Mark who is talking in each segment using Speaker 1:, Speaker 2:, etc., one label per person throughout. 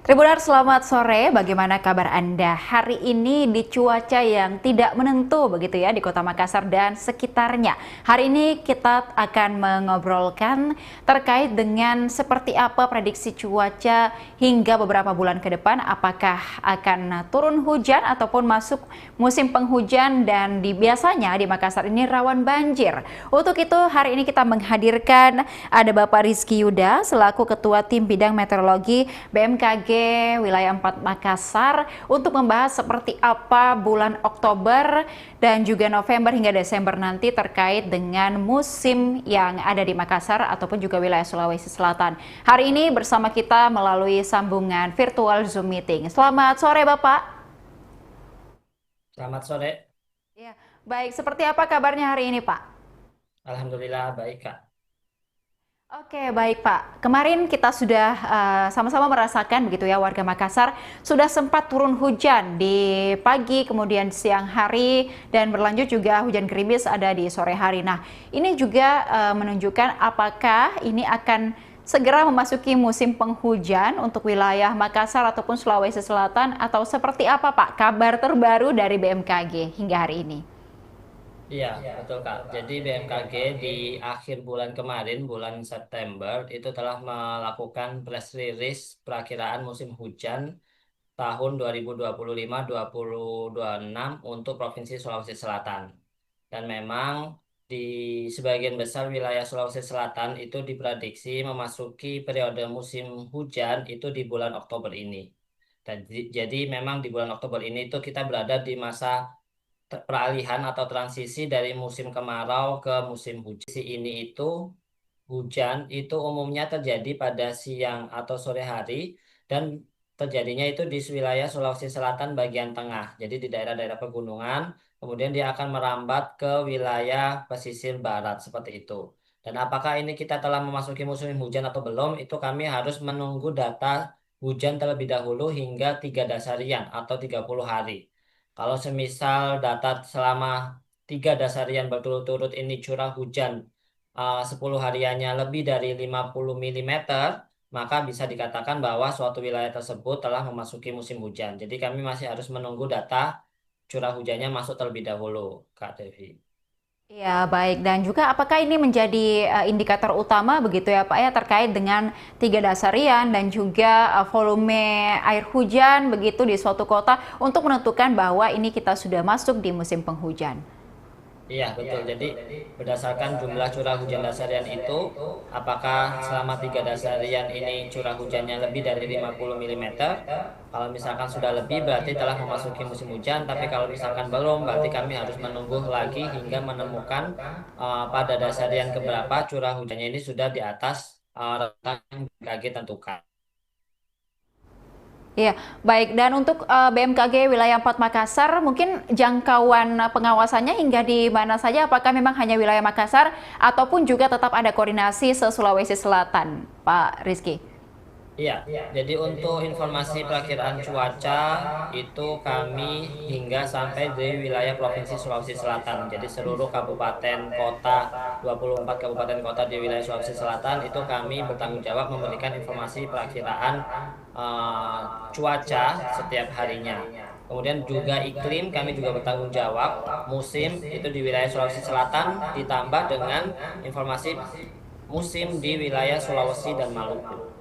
Speaker 1: Tribuners, selamat sore. Bagaimana kabar Anda hari ini di cuaca yang tidak menentu begitu ya di Kota Makassar dan sekitarnya. Hari ini kita akan mengobrolkan terkait dengan seperti apa prediksi cuaca hingga beberapa bulan ke depan. Apakah akan turun hujan ataupun masuk musim penghujan dan biasanya di Makassar ini rawan banjir. Untuk itu hari ini kita menghadirkan ada Bapak Rizky Yuda selaku Ketua Tim Bidang Meteorologi BMKG Wilayah 4 Makassar untuk membahas seperti apa bulan Oktober dan juga November hingga Desember nanti terkait dengan musim yang ada di Makassar ataupun juga wilayah Sulawesi Selatan. Hari ini bersama kita melalui sambungan virtual Zoom meeting. Selamat sore Bapak.
Speaker 2: Selamat sore.
Speaker 1: Ya, baik, seperti apa kabarnya hari ini Pak?
Speaker 2: Alhamdulillah baik, Kak.
Speaker 1: Oke, baik Pak. Kemarin kita sudah sama-sama merasakan begitu ya warga Makassar sudah sempat turun hujan di pagi, kemudian siang hari dan berlanjut juga hujan gerimis ada di sore hari. Nah, ini juga menunjukkan apakah ini akan segera memasuki musim penghujan untuk wilayah Makassar ataupun Sulawesi Selatan atau seperti apa Pak? Kabar terbaru dari BMKG hingga hari ini.
Speaker 2: Iya, betul, Kak. Jadi BMKG di akhir bulan kemarin, bulan September, itu telah melakukan press release perakiraan musim hujan tahun 2025-2026 untuk Provinsi Sulawesi Selatan. Dan memang di sebagian besar wilayah Sulawesi Selatan itu diprediksi memasuki periode musim hujan itu di bulan Oktober ini. Dan jadi memang di bulan Oktober ini itu kita berada di masa peralihan atau transisi dari musim kemarau ke musim hujan. Ini itu hujan itu umumnya terjadi pada siang atau sore hari dan terjadinya itu di wilayah Sulawesi Selatan bagian tengah. Jadi di daerah-daerah pegunungan, kemudian dia akan merambat ke wilayah pesisir barat seperti itu. Dan apakah ini kita telah memasuki musim hujan atau belum, itu kami harus menunggu data hujan terlebih dahulu hingga 3 dasarian atau 30 hari. Kalau semisal data selama 3 dasarian berturut-turut ini curah hujan 10 hariannya lebih dari 50 milimeter, maka bisa dikatakan bahwa suatu wilayah tersebut telah memasuki musim hujan. Jadi kami masih harus menunggu data curah hujannya masuk terlebih dahulu, Kak Devi.
Speaker 1: Ya, baik. Dan juga apakah ini menjadi indikator utama begitu ya Pak ya terkait dengan 3 dasarian dan juga volume air hujan begitu di suatu kota untuk menentukan bahwa ini kita sudah masuk di musim penghujan.
Speaker 2: Iya, betul. Jadi berdasarkan jumlah curah hujan dasarian itu, apakah selama 3 dasarian ini curah hujannya lebih dari 50 milimeter? Kalau misalkan sudah lebih berarti telah memasuki musim hujan, tapi kalau misalkan belum berarti kami harus menunggu lagi hingga menemukan pada dasarian keberapa curah hujannya ini sudah di atas rentang yang BMKG tentukan.
Speaker 1: Iya, baik. Dan untuk BMKG Wilayah 4 Makassar, mungkin jangkauan pengawasannya hingga di mana saja? Apakah memang hanya wilayah Makassar ataupun juga tetap ada koordinasi se-Sulawesi Selatan, Pak Rizky?
Speaker 2: Iya, jadi untuk informasi perakiraan cuaca itu kami hingga sampai di wilayah Provinsi Sulawesi Selatan. Jadi seluruh kabupaten kota, 24 kabupaten kota di wilayah Sulawesi Selatan itu kami bertanggung jawab memberikan informasi perakiraan eh, cuaca setiap harinya. Kemudian juga iklim kami juga bertanggung jawab, musim itu di wilayah Sulawesi Selatan ditambah dengan informasi musim di wilayah Sulawesi dan Maluku.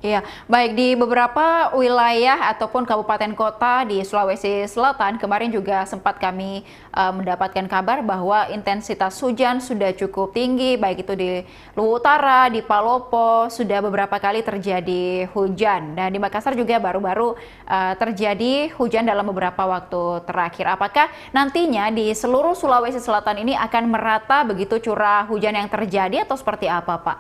Speaker 1: Iya, baik di beberapa wilayah ataupun kabupaten kota di Sulawesi Selatan kemarin juga sempat kami mendapatkan kabar bahwa intensitas hujan sudah cukup tinggi, baik itu di Luwu Utara, di Palopo sudah beberapa kali terjadi hujan dan di Makassar juga baru-baru terjadi hujan dalam beberapa waktu terakhir. Apakah nantinya di seluruh Sulawesi Selatan ini akan merata begitu curah hujan yang terjadi atau seperti apa, Pak?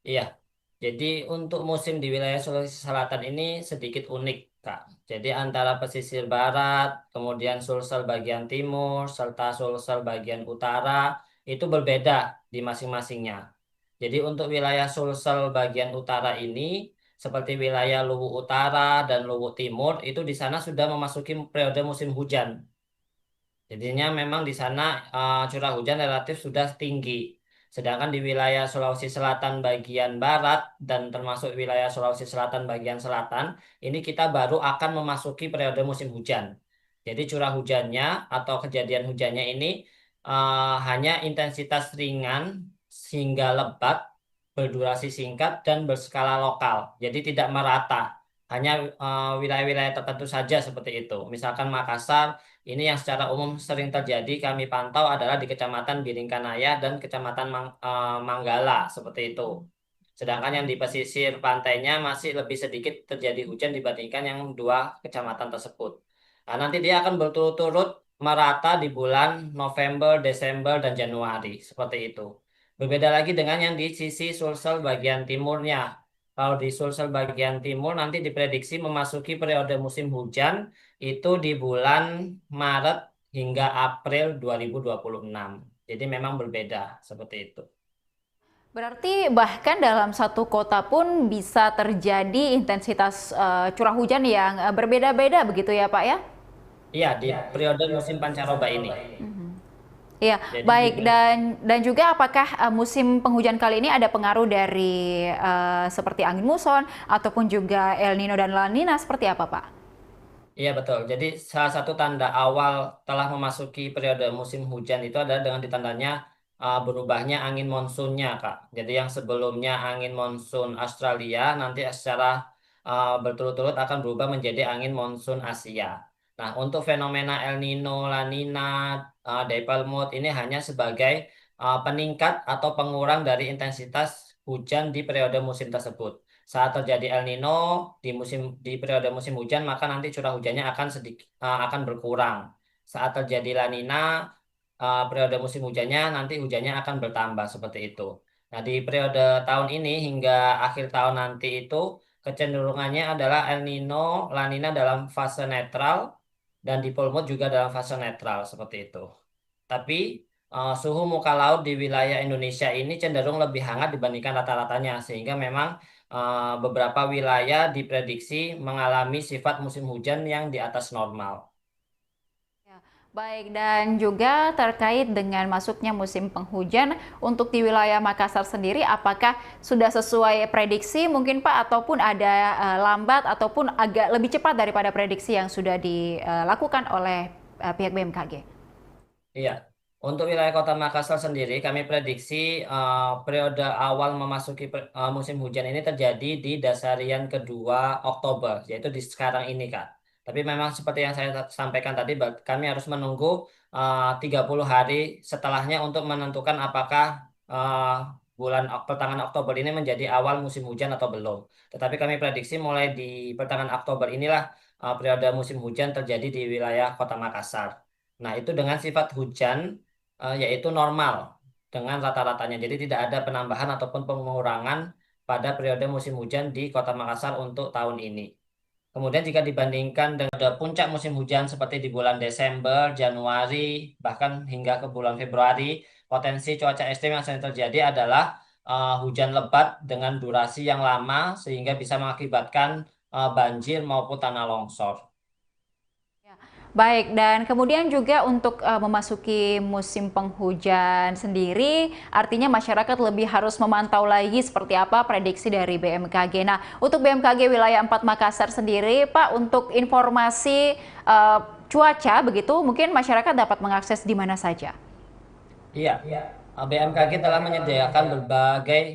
Speaker 2: Iya, jadi untuk musim di wilayah Sulawesi Selatan ini sedikit unik, Kak. Jadi antara pesisir barat, kemudian Sulsel bagian timur, serta Sulsel bagian utara itu berbeda di masing-masingnya. Jadi untuk wilayah Sulsel bagian utara ini, seperti wilayah Luwu Utara dan Luwu Timur, itu di sana sudah memasuki periode musim hujan. Jadinya memang di sana curah hujan relatif sudah tinggi. Sedangkan di wilayah Sulawesi Selatan bagian barat dan termasuk wilayah Sulawesi Selatan bagian selatan, ini kita baru akan memasuki periode musim hujan. Jadi curah hujannya atau kejadian hujannya ini hanya intensitas ringan hingga lebat, berdurasi singkat dan berskala lokal. Jadi tidak merata. Hanya wilayah-wilayah tertentu saja seperti itu. Misalkan Makassar, ini yang secara umum sering terjadi kami pantau adalah di Kecamatan Biringkanaya dan Kecamatan Manggala seperti itu. Sedangkan yang di pesisir pantainya masih lebih sedikit terjadi hujan dibandingkan yang dua kecamatan tersebut. Nah, nanti dia akan berturut-turut merata di bulan November, Desember, dan Januari seperti itu. Berbeda lagi dengan yang di sisi Sulsel bagian timurnya. Kalau di Sulsel bagian timur nanti diprediksi memasuki periode musim hujan itu di bulan Maret hingga April 2026. Jadi memang berbeda seperti itu.
Speaker 1: Berarti bahkan dalam satu kota pun bisa terjadi intensitas curah hujan yang berbeda-beda begitu ya Pak ya?
Speaker 2: Iya, di periode musim pancaroba ini.
Speaker 1: Iya,
Speaker 2: Jadi
Speaker 1: baik
Speaker 2: juga
Speaker 1: dan juga apakah musim penghujan kali ini ada pengaruh dari seperti angin muson ataupun juga El Nino dan La Nina seperti apa, Pak?
Speaker 2: iya betul. Jadi salah satu tanda awal telah memasuki periode musim hujan itu adalah dengan ditandanya berubahnya angin monsunnya, Kak. Jadi yang sebelumnya angin monsun Australia nanti secara berturut-turut akan berubah menjadi angin monsun Asia. Nah, untuk fenomena El Nino, La Nina, dipole mood ini hanya sebagai peningkat atau pengurang dari intensitas hujan di periode musim tersebut. Saat terjadi El Nino di periode musim hujan, maka nanti curah hujannya akan berkurang. Saat terjadi La Nina, periode musim hujannya nanti hujannya akan bertambah seperti itu. Nah, di periode tahun ini hingga akhir tahun nanti itu kecenderungannya adalah El Nino, La Nina dalam fase netral dan dipole mood juga dalam fase netral seperti itu. Tapi suhu muka laut di wilayah Indonesia ini cenderung lebih hangat dibandingkan rata-ratanya, sehingga memang beberapa wilayah diprediksi mengalami sifat musim hujan yang di atas normal.
Speaker 1: Ya, baik dan juga terkait dengan masuknya musim penghujan untuk di wilayah Makassar sendiri, apakah sudah sesuai prediksi mungkin Pak ataupun ada lambat ataupun agak lebih cepat daripada prediksi yang sudah dilakukan oleh pihak BMKG?
Speaker 2: Iya, untuk wilayah Kota Makassar sendiri, kami prediksi periode awal memasuki musim hujan ini terjadi di dasarian kedua Oktober, yaitu di sekarang ini, Kak. Tapi memang seperti yang saya sampaikan tadi, kami harus menunggu 30 hari setelahnya untuk menentukan apakah pertengahan Oktober ini menjadi awal musim hujan atau belum. Tetapi kami prediksi mulai di pertengahan Oktober inilah periode musim hujan terjadi di wilayah Kota Makassar. Nah, itu dengan sifat hujan yaitu normal dengan rata-ratanya. Jadi tidak ada penambahan ataupun pengurangan pada periode musim hujan di Kota Makassar untuk tahun ini. Kemudian jika dibandingkan dengan puncak musim hujan seperti di bulan Desember, Januari, bahkan hingga ke bulan Februari, potensi cuaca ekstrim yang sering terjadi adalah hujan lebat dengan durasi yang lama sehingga bisa mengakibatkan banjir maupun tanah longsor.
Speaker 1: Baik, dan kemudian juga untuk memasuki musim penghujan sendiri, artinya masyarakat lebih harus memantau lagi seperti apa prediksi dari BMKG. Nah, untuk BMKG wilayah 4 Makassar sendiri, Pak, untuk informasi cuaca begitu, mungkin masyarakat dapat mengakses di mana saja.
Speaker 2: Iya, BMKG telah menyediakan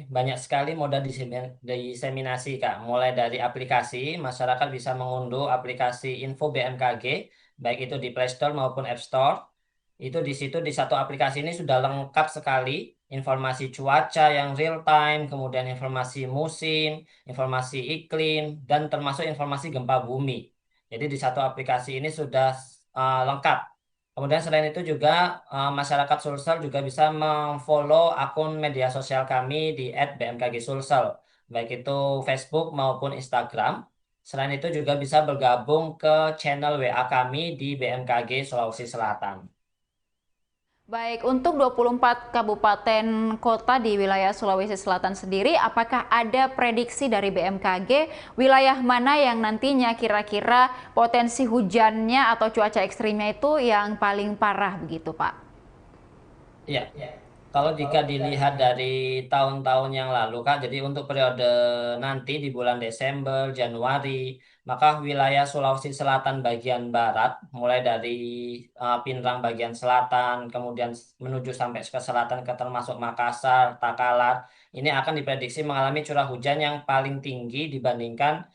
Speaker 2: banyak sekali moda diseminasi, Kak. Mulai dari aplikasi, masyarakat bisa mengunduh aplikasi Info BMKG, baik itu di Play Store maupun App Store. Itu di situ di satu aplikasi ini sudah lengkap sekali informasi cuaca yang real time, kemudian informasi musim, informasi iklim, dan termasuk informasi gempa bumi. Jadi di satu aplikasi ini sudah lengkap. Kemudian selain itu juga masyarakat Sulsel juga bisa memfollow akun media sosial kami di @bmkgsulsel, baik itu Facebook maupun Instagram. Selain itu juga bisa bergabung ke channel WA kami di BMKG Sulawesi Selatan.
Speaker 1: Baik, untuk 24 kabupaten kota di wilayah Sulawesi Selatan sendiri, apakah ada prediksi dari BMKG wilayah mana yang nantinya kira-kira potensi hujannya atau cuaca ekstrimnya itu yang paling parah begitu, Pak?
Speaker 2: Iya. Kalau jika dilihat dari tahun-tahun yang lalu, Kak, jadi untuk periode nanti di bulan Desember, Januari, maka wilayah Sulawesi Selatan bagian barat, mulai dari Pinrang bagian selatan, kemudian menuju sampai ke selatan, ke termasuk Makassar, Takalar, ini akan diprediksi mengalami curah hujan yang paling tinggi dibandingkan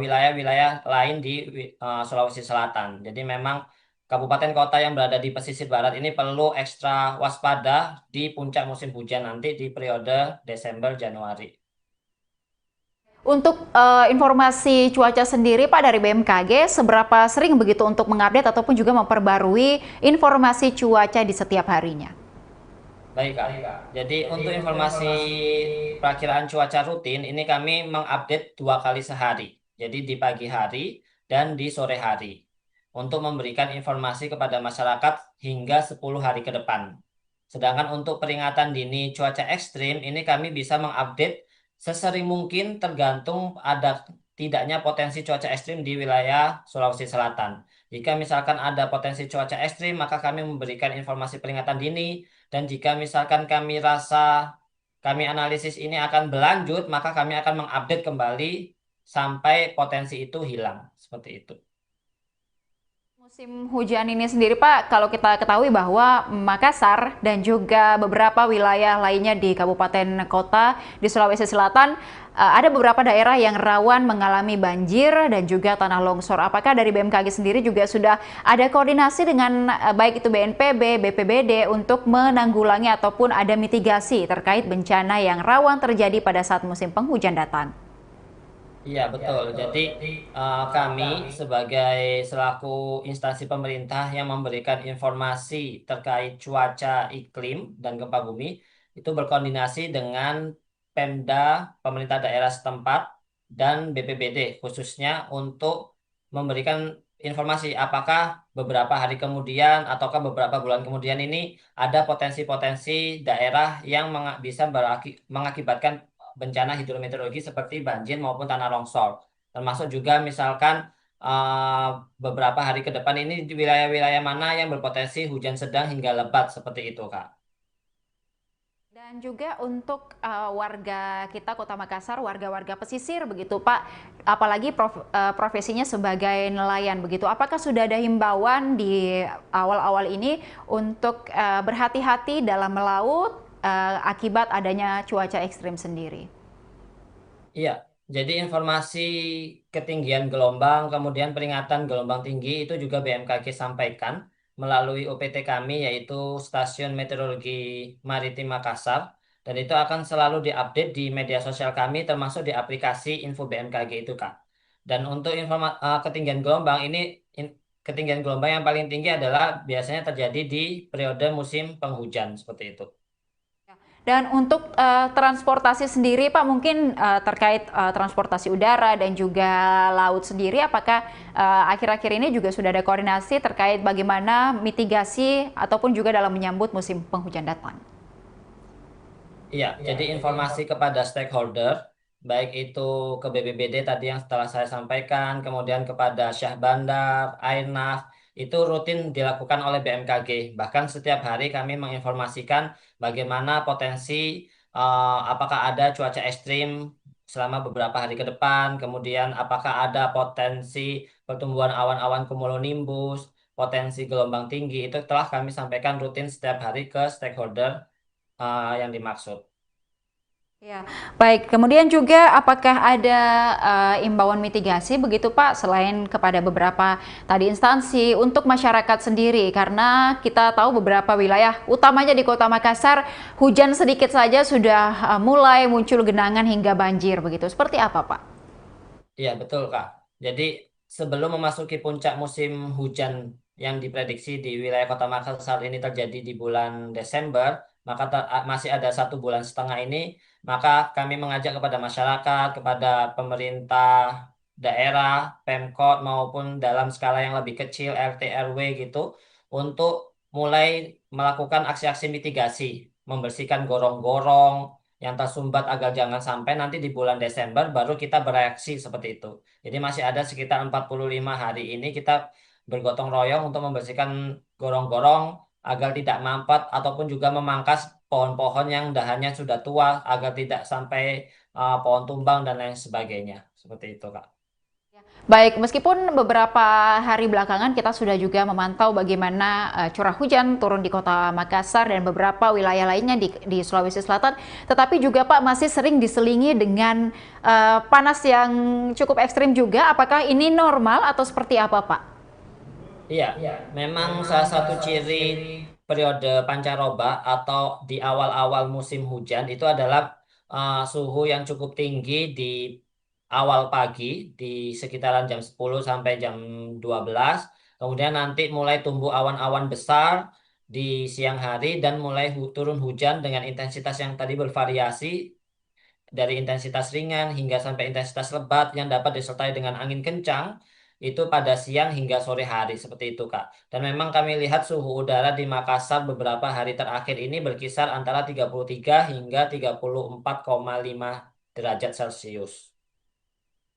Speaker 2: wilayah-wilayah lain di Sulawesi Selatan. Jadi memang kabupaten kota yang berada di pesisir barat ini perlu ekstra waspada di puncak musim hujan nanti di periode Desember Januari.
Speaker 1: Untuk informasi cuaca sendiri Pak dari BMKG, seberapa sering begitu untuk mengupdate ataupun juga memperbarui informasi cuaca di setiap harinya?
Speaker 2: Baik, Kak. Jadi untuk informasi perakiraan cuaca rutin ini kami mengupdate 2 kali sehari. Jadi di pagi hari dan di sore hari untuk memberikan informasi kepada masyarakat hingga 10 hari ke depan. Sedangkan untuk peringatan dini cuaca ekstrim ini kami bisa mengupdate sesering mungkin tergantung ada tidaknya potensi cuaca ekstrim di wilayah Sulawesi Selatan. Jika misalkan ada potensi cuaca ekstrim, maka kami memberikan informasi peringatan dini. Dan jika misalkan kami analisis ini akan berlanjut, maka kami akan mengupdate kembali sampai potensi itu hilang. Seperti itu.
Speaker 1: Musim hujan ini sendiri Pak, kalau kita ketahui bahwa Makassar dan juga beberapa wilayah lainnya di kabupaten kota di Sulawesi Selatan ada beberapa daerah yang rawan mengalami banjir dan juga tanah longsor. Apakah dari BMKG sendiri juga sudah ada koordinasi dengan baik itu BNPB, BPBD untuk menanggulangi ataupun ada mitigasi terkait bencana yang rawan terjadi pada saat musim penghujan datang?
Speaker 2: Iya, betul. Jadi kami sebagai selaku instansi pemerintah yang memberikan informasi terkait cuaca iklim dan gempa bumi itu berkoordinasi dengan Pemda, pemerintah daerah setempat, dan BPBD khususnya untuk memberikan informasi apakah beberapa hari kemudian ataukah beberapa bulan kemudian ini ada potensi-potensi daerah yang bisa mengakibatkan bencana hidrometeorologi seperti banjir maupun tanah longsor. Termasuk juga misalkan beberapa hari ke depan ini di wilayah-wilayah mana yang berpotensi hujan sedang hingga lebat seperti itu, Kak.
Speaker 1: Dan juga untuk warga kita Kota Makassar, warga-warga pesisir begitu Pak, apalagi profesinya sebagai nelayan begitu. Apakah sudah ada himbauan di awal-awal ini untuk berhati-hati dalam melaut akibat adanya cuaca ekstrim sendiri?
Speaker 2: Iya, jadi informasi ketinggian gelombang, kemudian peringatan gelombang tinggi itu juga BMKG sampaikan melalui UPT kami yaitu Stasiun Meteorologi Maritim Makassar dan itu akan selalu diupdate di media sosial kami termasuk di aplikasi Info BMKG itu, Kak. Dan untuk ketinggian gelombang ini ketinggian gelombang yang paling tinggi adalah biasanya terjadi di periode musim penghujan seperti itu.
Speaker 1: Dan untuk transportasi sendiri Pak, mungkin terkait transportasi udara dan juga laut sendiri, apakah akhir-akhir ini juga sudah ada koordinasi terkait bagaimana mitigasi ataupun juga dalam menyambut musim penghujan datang?
Speaker 2: Iya, jadi informasi kepada stakeholder, baik itu ke BPBD tadi yang setelah saya sampaikan, kemudian kepada Syah Bandar, Airnav, itu rutin dilakukan oleh BMKG. Bahkan setiap hari kami menginformasikan bagaimana potensi apakah ada cuaca ekstrim selama beberapa hari ke depan, kemudian apakah ada potensi pertumbuhan awan-awan cumulonimbus, potensi gelombang tinggi, itu telah kami sampaikan rutin setiap hari ke stakeholder yang dimaksud.
Speaker 1: Ya, baik. Kemudian juga apakah ada imbauan mitigasi begitu Pak selain kepada beberapa tadi instansi untuk masyarakat sendiri karena kita tahu beberapa wilayah utamanya di Kota Makassar hujan sedikit saja sudah mulai muncul genangan hingga banjir begitu. Seperti apa Pak?
Speaker 2: Iya, betul, Kak. Jadi sebelum memasuki puncak musim hujan yang diprediksi di wilayah Kota Makassar ini terjadi di bulan Desember, maka masih ada 1,5 bulan ini, maka kami mengajak kepada masyarakat, kepada pemerintah daerah, Pemkot maupun dalam skala yang lebih kecil RT RW gitu, untuk mulai melakukan aksi-aksi mitigasi, membersihkan gorong-gorong yang tersumbat agar jangan sampai nanti di bulan Desember baru kita bereaksi seperti itu. Jadi masih ada sekitar 45 hari ini kita bergotong royong untuk membersihkan gorong-gorong agar tidak mampet ataupun juga memangkas pohon-pohon yang dahannya sudah tua agar tidak sampai pohon tumbang dan lain sebagainya. Seperti itu, Kak.
Speaker 1: Baik, meskipun beberapa hari belakangan kita sudah juga memantau bagaimana curah hujan turun di kota Makassar dan beberapa wilayah lainnya di Sulawesi Selatan, tetapi juga Pak masih sering diselingi dengan panas yang cukup ekstrim juga. Apakah ini normal atau seperti apa, Pak?
Speaker 2: Iya, memang salah satu ciri periode pancaroba atau di awal-awal musim hujan itu adalah suhu yang cukup tinggi di awal pagi di sekitaran jam 10 sampai jam 12. Kemudian nanti mulai tumbuh awan-awan besar di siang hari dan mulai turun hujan dengan intensitas yang tadi bervariasi dari intensitas ringan hingga sampai intensitas lebat yang dapat disertai dengan angin kencang itu pada siang hingga sore hari seperti itu, Kak. Dan memang kami lihat suhu udara di Makassar beberapa hari terakhir ini berkisar antara 33 hingga 34,5 derajat Celcius.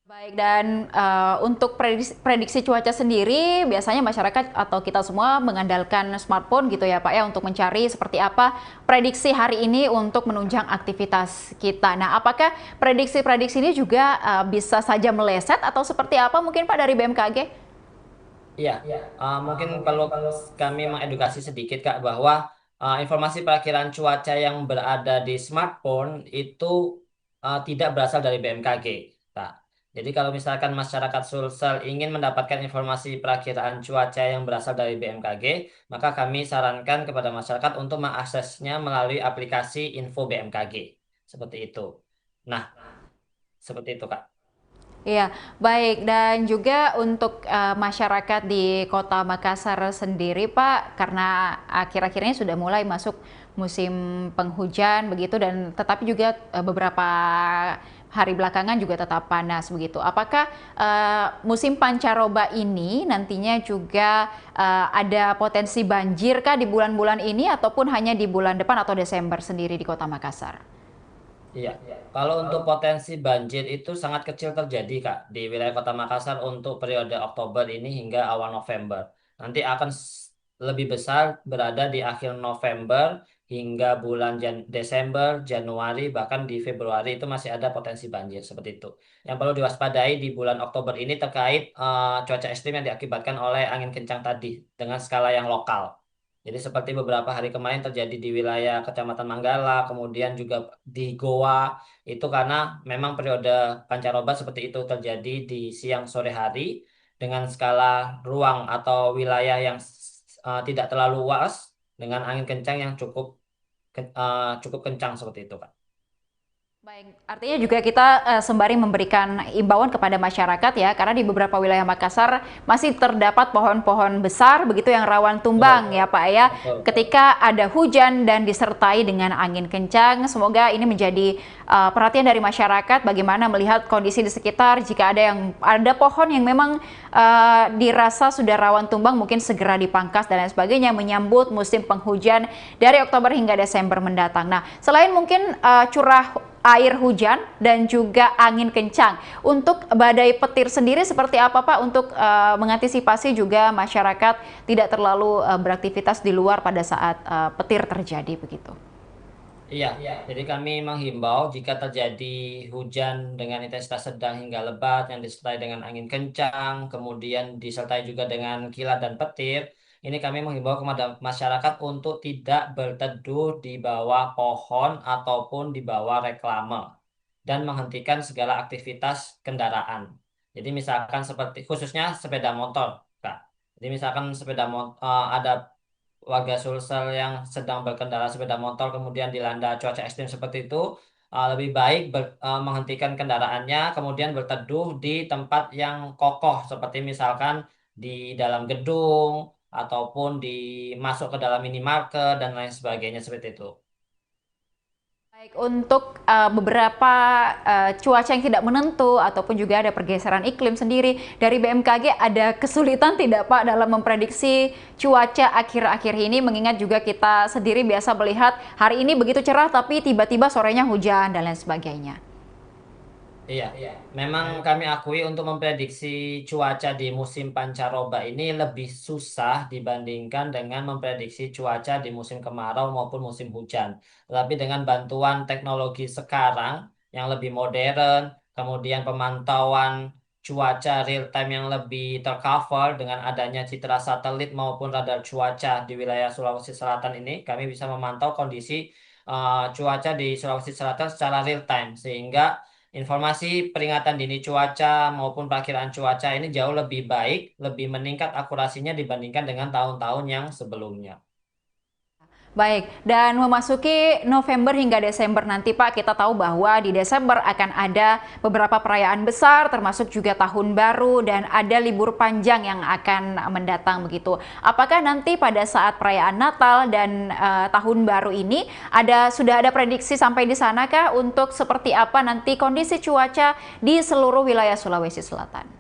Speaker 1: Baik, dan untuk prediksi cuaca sendiri, biasanya masyarakat atau kita semua mengandalkan smartphone gitu ya Pak ya, untuk mencari seperti apa prediksi hari ini untuk menunjang aktivitas kita. Nah, apakah prediksi-prediksi ini juga bisa saja meleset atau seperti apa mungkin Pak dari BMKG?
Speaker 2: Iya, mungkin perlu kami mengedukasi sedikit Kak bahwa informasi perakiraan cuaca yang berada di smartphone itu tidak berasal dari BMKG. Kak. Jadi kalau misalkan masyarakat Sulsel ingin mendapatkan informasi perakiraan cuaca yang berasal dari BMKG, maka kami sarankan kepada masyarakat untuk mengaksesnya melalui aplikasi Info BMKG. Seperti itu. Nah, seperti itu Kak.
Speaker 1: Iya, baik. Dan juga untuk masyarakat di Kota Makassar sendiri, Pak, karena akhir-akhir ini sudah mulai masuk musim penghujan begitu dan tetapi juga beberapa hari belakangan juga tetap panas begitu. Apakah musim pancaroba ini nantinya juga ada potensi banjir kah di bulan-bulan ini ataupun hanya di bulan depan atau Desember sendiri di Kota Makassar?
Speaker 2: Iya, kalau untuk potensi banjir itu sangat kecil terjadi, Kak, di wilayah Kota Makassar untuk periode Oktober ini hingga awal November. Nanti akan lebih besar berada di akhir November hingga bulan Desember, Januari, bahkan di Februari itu masih ada potensi banjir seperti itu. Yang perlu diwaspadai di bulan Oktober ini terkait cuaca ekstrim yang diakibatkan oleh angin kencang tadi dengan skala yang lokal. Jadi seperti beberapa hari kemarin terjadi di wilayah Kecamatan Manggala, kemudian juga di Goa, itu karena memang periode pancaroba seperti itu terjadi di siang sore hari dengan skala ruang atau wilayah yang tidak terlalu luas dengan angin kencang yang cukup kencang seperti itu, Pak.
Speaker 1: Baik, artinya juga kita sembari memberikan imbauan kepada masyarakat ya, karena di beberapa wilayah Makassar masih terdapat pohon-pohon besar begitu yang rawan tumbang
Speaker 2: Betul,
Speaker 1: ya Pak ya.
Speaker 2: betul, Pak.
Speaker 1: Ketika ada hujan dan disertai dengan angin kencang, semoga ini menjadi perhatian dari masyarakat bagaimana melihat kondisi di sekitar. Jika ada pohon yang memang dirasa sudah rawan tumbang, mungkin segera dipangkas dan lain sebagainya menyambut musim penghujan dari Oktober hingga Desember mendatang. Nah, selain mungkin curah air hujan dan juga angin kencang. Untuk badai petir sendiri seperti apa Pak untuk mengantisipasi juga masyarakat tidak terlalu beraktivitas di luar pada saat petir terjadi begitu?
Speaker 2: Iya, jadi kami menghimbau jika terjadi hujan dengan intensitas sedang hingga lebat yang disertai dengan angin kencang, kemudian disertai juga dengan kilat dan petir, ini kami menghimbau kepada masyarakat untuk tidak berteduh di bawah pohon ataupun di bawah reklame dan menghentikan segala aktivitas kendaraan. Jadi misalkan seperti khususnya sepeda motor, Kak. Jadi misalkan ada warga Sulsel yang sedang berkendara sepeda motor kemudian dilanda cuaca ekstrim seperti itu, lebih baik menghentikan kendaraannya kemudian berteduh di tempat yang kokoh seperti misalkan di dalam gedung ataupun masuk ke dalam minimarket dan lain sebagainya seperti itu.
Speaker 1: Baik, untuk beberapa cuaca yang tidak menentu ataupun juga ada pergeseran iklim sendiri, dari BMKG ada kesulitan tidak Pak dalam memprediksi cuaca akhir-akhir ini mengingat juga kita sendiri biasa melihat hari ini begitu cerah tapi tiba-tiba sorenya hujan dan lain sebagainya.
Speaker 2: Iya, memang kami akui untuk memprediksi cuaca di musim pancaroba ini lebih susah dibandingkan dengan memprediksi cuaca di musim kemarau maupun musim hujan. Tapi dengan bantuan teknologi sekarang yang lebih modern, kemudian pemantauan cuaca real time yang lebih tercover dengan adanya citra satelit maupun radar cuaca di wilayah Sulawesi Selatan ini, kami bisa memantau kondisi cuaca di Sulawesi Selatan secara real time sehingga informasi peringatan dini cuaca maupun perakiraan cuaca ini jauh lebih baik, lebih meningkat akurasinya dibandingkan dengan tahun-tahun yang sebelumnya.
Speaker 1: Baik, dan memasuki November hingga Desember nanti Pak, kita tahu bahwa di Desember akan ada beberapa perayaan besar, termasuk juga Tahun Baru dan ada libur panjang yang akan mendatang begitu. Apakah nanti pada saat perayaan Natal dan Tahun Baru ini sudah ada prediksi sampai di sanakah untuk seperti apa nanti kondisi cuaca di seluruh wilayah Sulawesi Selatan?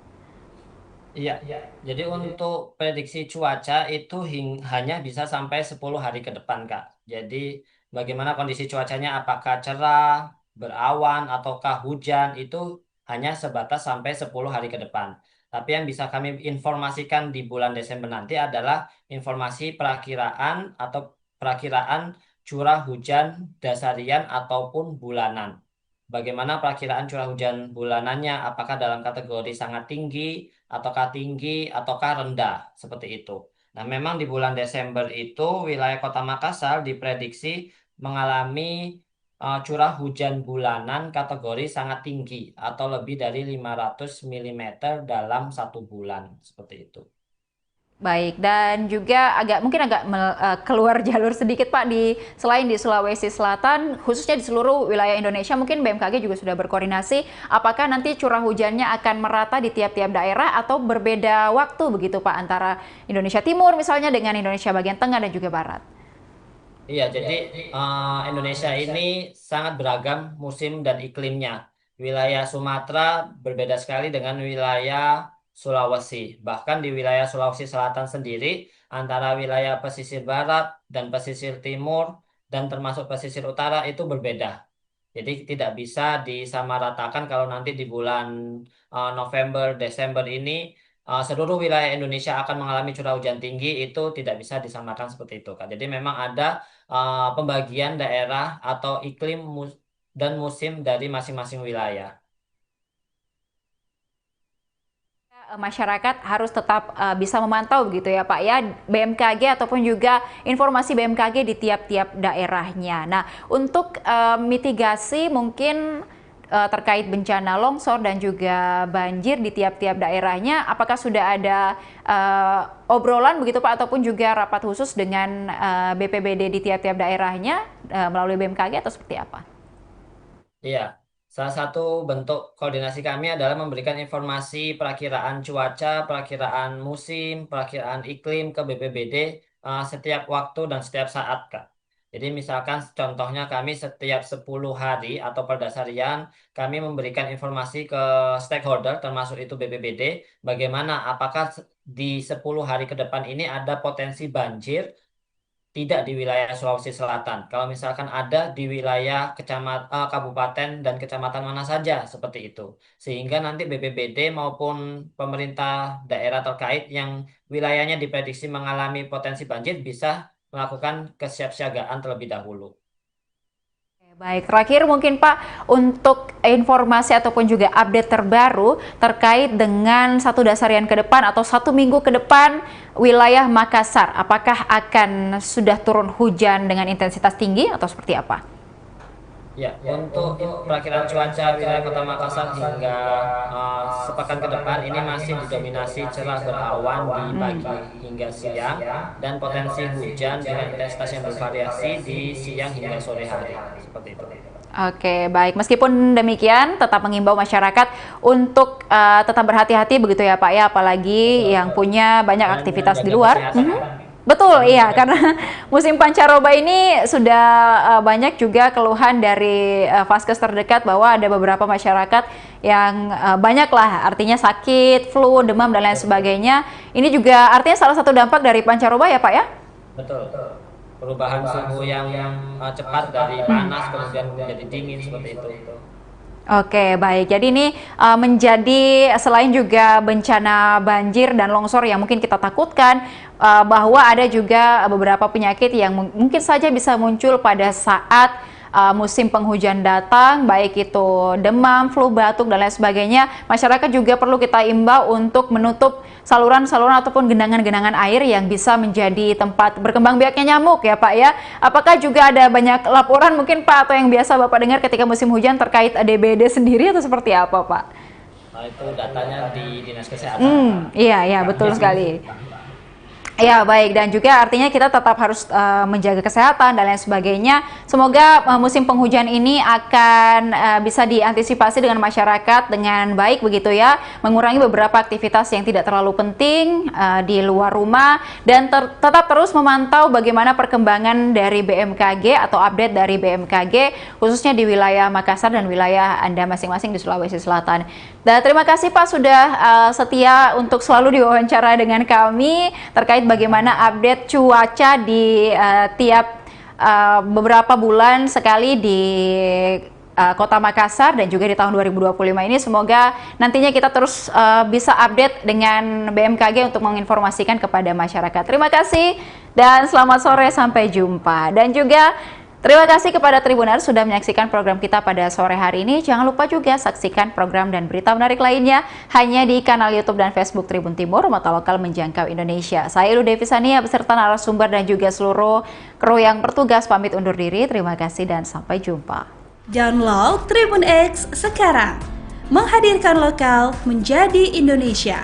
Speaker 2: Iya, jadi untuk prediksi cuaca itu hanya bisa sampai 10 hari ke depan, Kak. Jadi bagaimana kondisi cuacanya, apakah cerah, berawan, ataukah hujan, itu hanya sebatas sampai 10 hari ke depan. Tapi yang bisa kami informasikan di bulan Desember nanti adalah informasi perakiraan atau perakiraan curah hujan dasarian ataupun bulanan. Bagaimana perakiraan curah hujan bulanannya, apakah dalam kategori sangat tinggi, ataukah rendah, seperti itu. Nah, memang di bulan Desember itu wilayah Kota Makassar diprediksi mengalami curah hujan bulanan kategori sangat tinggi atau lebih dari 500 mm dalam satu bulan, seperti itu.
Speaker 1: Baik, dan juga mungkin agak keluar jalur sedikit Pak, selain di Sulawesi Selatan, khususnya di seluruh wilayah Indonesia, mungkin BMKG juga sudah berkoordinasi. Apakah nanti curah hujannya akan merata di tiap-tiap daerah atau berbeda waktu begitu Pak, antara Indonesia Timur misalnya dengan Indonesia bagian tengah dan juga barat?
Speaker 2: Iya, jadi Indonesia ini sangat beragam musim dan iklimnya. Wilayah Sumatera berbeda sekali dengan wilayah Sulawesi. Bahkan di wilayah Sulawesi Selatan sendiri, antara wilayah pesisir barat dan pesisir timur dan termasuk pesisir utara itu berbeda. Jadi tidak bisa disamaratakan kalau nanti di bulan November, Desember ini seluruh wilayah Indonesia akan mengalami curah hujan tinggi, itu tidak bisa disamakan seperti itu, Kak. Jadi memang ada pembagian daerah atau iklim dan musim dari masing-masing wilayah.
Speaker 1: Masyarakat harus tetap bisa memantau begitu ya Pak ya, BMKG ataupun juga informasi BMKG di tiap-tiap daerahnya. Nah, untuk mitigasi mungkin terkait bencana longsor dan juga banjir di tiap-tiap daerahnya, apakah sudah ada obrolan begitu Pak ataupun juga rapat khusus dengan BPBD di tiap-tiap daerahnya melalui BMKG atau seperti apa?
Speaker 2: Iya, salah satu bentuk koordinasi kami adalah memberikan informasi perakiraan cuaca, perakiraan musim, perakiraan iklim ke BPBD setiap waktu dan setiap saat, Kak. Jadi misalkan contohnya kami setiap 10 hari atau perdasarian kami memberikan informasi ke stakeholder termasuk itu BPBD, bagaimana apakah di 10 hari ke depan ini ada potensi banjir tidak di wilayah Sulawesi Selatan. Kalau misalkan ada di wilayah kabupaten dan kecamatan mana saja seperti itu. Sehingga nanti BPBD maupun pemerintah daerah terkait yang wilayahnya diprediksi mengalami potensi banjir bisa melakukan kesiapsiagaan terlebih dahulu.
Speaker 1: Baik, terakhir mungkin Pak, untuk informasi ataupun juga update terbaru terkait dengan 1 dasarian ke depan atau 1 minggu ke depan wilayah Makassar, apakah akan sudah turun hujan dengan intensitas tinggi atau seperti apa?
Speaker 2: Ya, untuk perakiraan cuaca wilayah Kota Makassar hingga sepekan ke depan ini masih didominasi cerah berawan di pagi hingga siang dan potensi hujan dengan intensitas yang bervariasi di siang hingga sore hari. Seperti itu.
Speaker 1: Oke, baik. Meskipun demikian, tetap mengimbau masyarakat untuk tetap berhati-hati begitu ya Pak ya, apalagi yang punya banyak
Speaker 2: Dan
Speaker 1: aktivitas di
Speaker 2: menjaga
Speaker 1: luar.
Speaker 2: kesehatan.
Speaker 1: Betul,
Speaker 2: Dan
Speaker 1: iya,
Speaker 2: menjaga
Speaker 1: karena musim pancaroba ini sudah banyak juga keluhan dari vaskes terdekat bahwa ada beberapa masyarakat yang banyak lah, artinya sakit, flu, demam, dan lain sebagainya. Ini juga artinya salah satu dampak dari pancaroba ya Pak ya?
Speaker 2: betul. Perubahan suhu yang cepat dari panas kemudian menjadi dingin seperti itu.
Speaker 1: Oke, baik. Jadi ini menjadi selain juga bencana banjir dan longsor yang mungkin kita takutkan, bahwa ada juga beberapa penyakit yang mungkin saja bisa muncul pada saat musim penghujan datang, baik itu demam, flu, batuk, dan lain sebagainya. Masyarakat juga perlu kita imbau untuk menutup saluran-saluran ataupun genangan-genangan air yang bisa menjadi tempat berkembang biaknya nyamuk ya Pak ya. Apakah juga ada banyak laporan mungkin Pak atau yang biasa Bapak dengar ketika musim hujan terkait DBD sendiri atau seperti apa Pak?
Speaker 2: Itu datanya di Dinas Kesehatan.
Speaker 1: Iya, betul sekali. Ya baik, dan juga artinya kita tetap harus menjaga kesehatan dan lain sebagainya. Semoga musim penghujan ini akan bisa diantisipasi dengan masyarakat dengan baik begitu ya, mengurangi beberapa aktivitas yang tidak terlalu penting di luar rumah, dan tetap terus memantau bagaimana perkembangan dari BMKG atau update dari BMKG khususnya di wilayah Makassar dan wilayah Anda masing-masing di Sulawesi Selatan. Dan terima kasih Pak sudah setia untuk selalu diwawancara dengan kami terkait bagaimana update cuaca di tiap beberapa bulan sekali di Kota Makassar dan juga di tahun 2025 ini. Semoga nantinya kita terus bisa update dengan BMKG untuk menginformasikan kepada masyarakat. Terima kasih dan selamat sore, sampai jumpa. Dan juga terima kasih kepada Tribuners sudah menyaksikan program kita pada sore hari ini. Jangan lupa juga saksikan program dan berita menarik lainnya hanya di kanal YouTube dan Facebook Tribun Timur, mata lokal menjangkau Indonesia. Saya Ilu Devisania beserta narasumber dan juga seluruh kru yang bertugas pamit undur diri. Terima kasih dan sampai jumpa.
Speaker 3: Download Tribun X sekarang, menghadirkan lokal menjadi Indonesia.